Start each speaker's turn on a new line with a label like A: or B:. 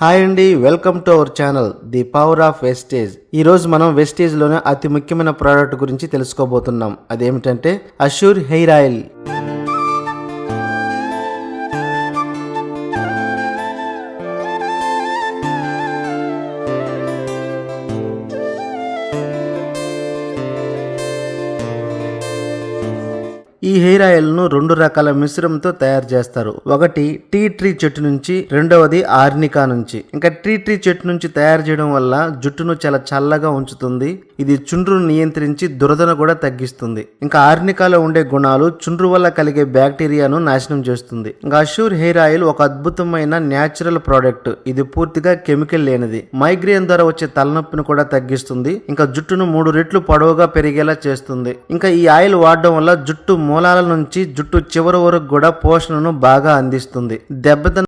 A: Hi అండి, welcome to our channel the power of wastage. ఈ రోజు మనం వెస్టేజ్ లోనే అతి ముఖ్యమైన ప్రోడక్ట్ గురించి తెలుసుకోబోతున్నాం. అదేమిటంటే అష్యూర్ హెయిర్ ఆయిల్. ఈ హెయిర్ ఆయిల్ ను రెండు రకాల మిశ్రమంతో తయారు చేస్తారు. ఒకటి టీ ట్రీ చెట్టు నుంచి, రెండవది ఆర్నికా నుంచి. ఇంకా టీ ట్రీ చెట్టు నుంచి తయారు చేయడం వల్ల జుట్టును చాలా చల్లగా ఉంచుతుంది. ఇది చుండ్రును నియంత్రించి దురదను కూడా తగ్గిస్తుంది. ఇంకా ఆర్నికాలో ఉండే గుణాలు చుండ్రు వల్ల కలిగే బ్యాక్టీరియాను నాశనం చేస్తుంది. ఇంకా అష్యూర్ హెయిర్ ఆయిల్ ఒక అద్భుతమైన న్యాచురల్ ప్రోడక్ట్. ఇది పూర్తిగా కెమికల్ లేనిది. మైగ్రేన్ ద్వారా వచ్చే తలనొప్పిని కూడా తగ్గిస్తుంది. ఇంకా జుట్టును 3 రెట్లు పొడవుగా పెరిగేలా చేస్తుంది. ఇంకా ఈ ఆయిల్ వాడడం వల్ల జుట్టు మూలాల నుంచి జుట్టు చివరి వరకు కూడా పోషణను బాగా అందిస్తుంది. దెబ్బతిన్న